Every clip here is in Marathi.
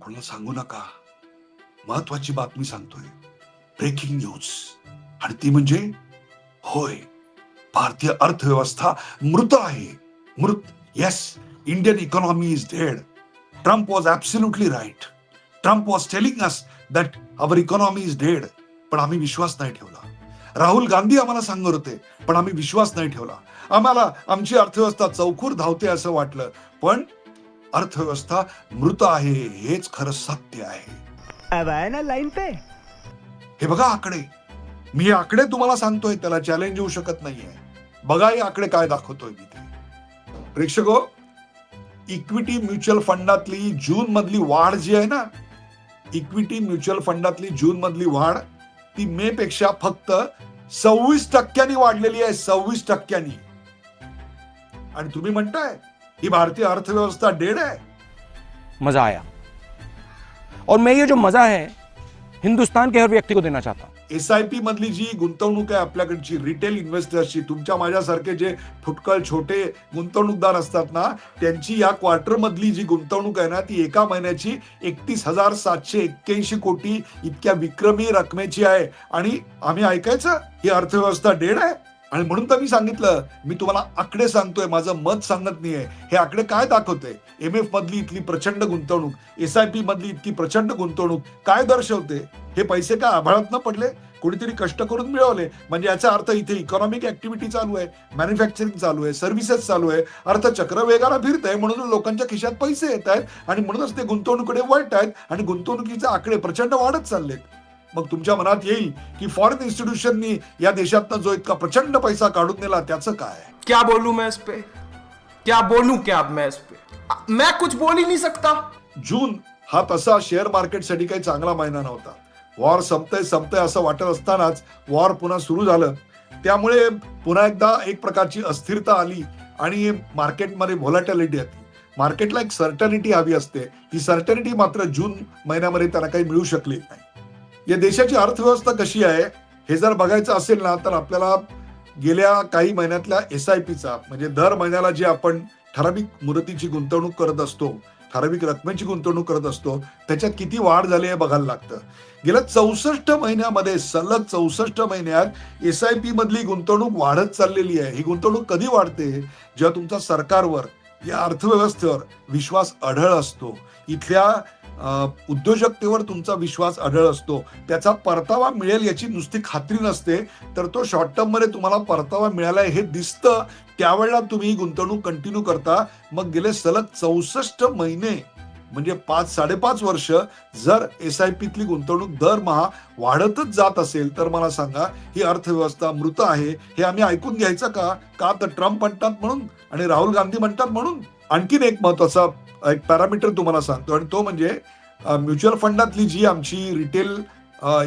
कोणाला सांगू नका. महत्वाची बातमी सांगतोय. Breaking news. आणि ती म्हणजे होय, भारतीय अर्थव्यवस्था मृत आहे. मृत. Yes, Indian economy is dead. Trump was absolutely right. Trump was telling us that our economy is dead. पण आम्ही विश्वास नाही ठेवला. राहुल गांधी आम्हाला सांगत होते, पण आम्ही विश्वास नाही ठेवला. आम्हाला आमची अर्थव्यवस्था चौखूर धावते असं वाटलं, पण अर्थव्यवस्था मृत आहे हेच खरं सत्य आहे. अब आए ना लाइन पे. हे बघा आकडे. मी हे आकडे तुम्हाला सांगतोय, त्याला चॅलेंज येऊ शकत नाहीये. बघा हे आकडे काय दाखवतोय मी ते. प्रेक्षको, इक्विटी म्युच्युअल फंडातली जून मधली वाढ जी आहे ना, इक्विटी म्युच्युअल फंडातली जून मधली वाढ ती मे पेक्षा फक्त 26% वाढलेली आहे. 26%. आणि तुम्ही म्हणताय ही भारतीय अर्थव्यवस्था डेड आहे. मजा आया और मैं ये जो मजा है हिंदुस्तान के हर व्यक्ति को देना चाहता हूं. SIP मधली जी गुंतवणूक आहे आपल्याकडची रिटेल इन्व्हेस्टर्सची, तुमच्या माझ्यासारखे जे फुटकळ छोटे गुंतवणूकदार असतात ना, त्यांची या क्वार्टर मधली जी गुंतवणूक आहे ना, ती एका महिन्याची 31,781 कोटी इतक्या विक्रमी रकमेची आहे. आणि आम्ही ऐकायचं ही अर्थव्यवस्था डेड आहे. आणि म्हणून तर मी सांगितलं, मी तुम्हाला आकडे सांगतोय, माझं मत सांगत नाहीये. हे आकडे काय दाखवते? MF मधली इथली प्रचंड गुंतवणूक, SIP मधली इतकी प्रचंड गुंतवणूक काय दर्शवते? हे पैसे काय आभाळात न पडले? कोणीतरी कष्ट करून मिळवले. म्हणजे याचा अर्थ इथे इकॉनॉमिक ऍक्टिव्हिटी चालू आहे, मॅन्युफॅक्चरिंग चालू आहे, सर्व्हिसेस चालू आहे, अर्थचक्र वेगाला फिरत आहे. म्हणून लोकांच्या खिशात पैसे येत आहेत आणि म्हणूनच ते गुंतवणुकीकडे वळत आहेत आणि गुंतवणुकीचे आकडे प्रचंड वाढत चाललेत. मग तुमच्या मनात येईल की फॉरेन इन्स्टिट्यूशननी या देशातनं जो इतका प्रचंड पैसा काढून नेला त्याचं काय? क्या बोलूं मैं इस पे? क्या बोलूं क्या मैं इस पे? मैं कुछ बोल ही नहीं सकता. जून हा तसा शेअर मार्केटसाठी काही चांगला महिना नव्हता. वॉर संपतंय असं वाटत असतानाच वॉर पुन्हा सुरू झालं. त्यामुळे पुन्हा एकदा एक प्रकारची अस्थिरता आली आणि मार्केटमध्ये व्हॉलॅटिलिटी होती. मार्केटला एक सर्टनिटी हवी असते. ही सर्टनिटी मात्र जून महिन्यामध्ये त्यांना काही मिळू शकली नाही. या देशाची अर्थव्यवस्था कशी आहे हे जर बघायचं असेल ना, तर आपल्याला गेल्या काही महिन्यातल्या SIPचा म्हणजे दर महिन्याला जे आपण ठराविक मुदतीची गुंतवणूक करत असतो, ठराविक रकमेची गुंतवणूक करत असतो, त्याच्यात किती वाढ झाली हे बघायला लागतं. गेल्या 64 महिन्यामध्ये, सलग 64 महिन्यात SIP मधली गुंतवणूक वाढत चाललेली आहे. ही गुंतवणूक कधी वाढते? जेव्हा तुमचा सरकारवर, या अर्थव्यवस्थेवर विश्वास अढळ असतो, इथल्या उद्योजकतेवर तुमचा विश्वास अढळ असतो, त्याचा परतावा मिळेल याची नुसती खात्री नसते, तर तो शॉर्ट टर्म मध्ये तुम्हाला परतावा मिळाला हे दिसतं, त्यावेळेला तुम्ही गुंतवणूक कंटिन्यू करता. मग गेले सलग 64 महिने म्हणजे 5-5.5 वर्ष जर SIPतली गुंतवणूक दरमहा वाढतच जात असेल, तर मला सांगा ही अर्थव्यवस्था मृत आहे हे आम्ही ऐकून घ्यायचं का? का तर ट्रम्प म्हणतात म्हणून आणि राहुल गांधी म्हणतात म्हणून? आणखीन एक महत्वाचा एक पॅरामीटर तुम्हाला सांगतो, आणि तो म्हणजे म्युच्युअल फंडातली जी आमची रिटेल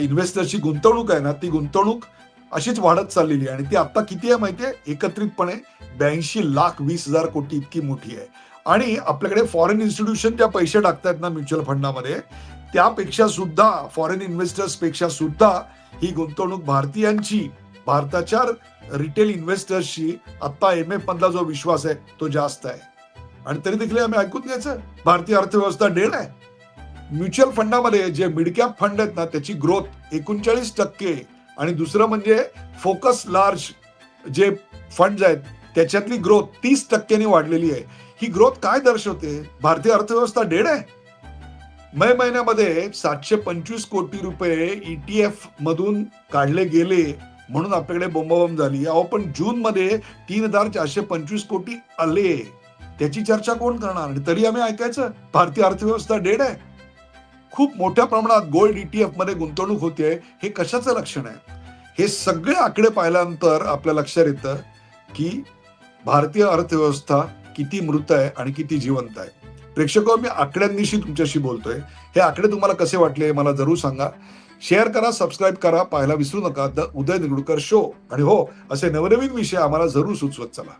इन्व्हेस्टरची गुंतवणूक आहे ना, ती गुंतवणूक अशीच वाढत चाललेली आहे. आणि ती आता किती आहे माहितीये? एकत्रितपणे 82,20,000 कोटी इतकी मोठी आहे. आणि आपल्याकडे फॉरेन इन्स्टिट्यूशन ज्या पैसे टाकतायत ना म्युच्युअल फंडामध्ये, त्यापेक्षा सुद्धा, फॉरेन इन्व्हेस्टर्स पेक्षा सुद्धा ही गुंतवणूक भारतीयांची, भारताच्या रिटेल इन्व्हेस्टर्सची आता MF मधला जो विश्वास आहे तो जास्त आहे. आणि तरी देखील आम्ही ऐकून घ्यायचं भारतीय अर्थव्यवस्था डेड आहे. म्युच्युअल फंडामध्ये जे मिड कॅप फंड आहेत ना, त्याची ग्रोथ 39%, आणि दुसरं म्हणजे फोकस लार्ज जे फंड आहेत त्याच्यातली ग्रोथ 30% वाढलेली आहे. ही ग्रोथ काय दर्शवते? भारतीय अर्थव्यवस्था डेड आहे. मे महिन्यामध्ये 725 कोटी रुपये ETF मधून काढले गेले म्हणून आपल्याकडे बोंबाबोंब झाली. अहो, पण जून मध्ये 3,425 कोटी आले, त्याची चर्चा कोण करणार? आणि तरी आम्ही ऐकायचं भारतीय अर्थव्यवस्था डेड आहे. खूप मोठ्या प्रमाणात गोल्ड ETF मध्ये गुंतवणूक होते. हे कशाचं लक्षण आहे? हे सगळे आकडे पाहिल्यानंतर आपल्या लक्षात येतं की भारतीय अर्थव्यवस्था किती मृत आहे आणि किती जिवंत आहे. प्रेक्षको, मी आकड्यांनिशी तुमच्याशी बोलतोय. हे आकडे तुम्हाला कसे वाटले मला जरूर सांगा. शेअर करा, सबस्क्राईब करा, पाहायला विसरू नका द उदय निगुडकर शो. आणि हो, असे नवनवीन विषय आम्हाला जरूर सुचवत चला.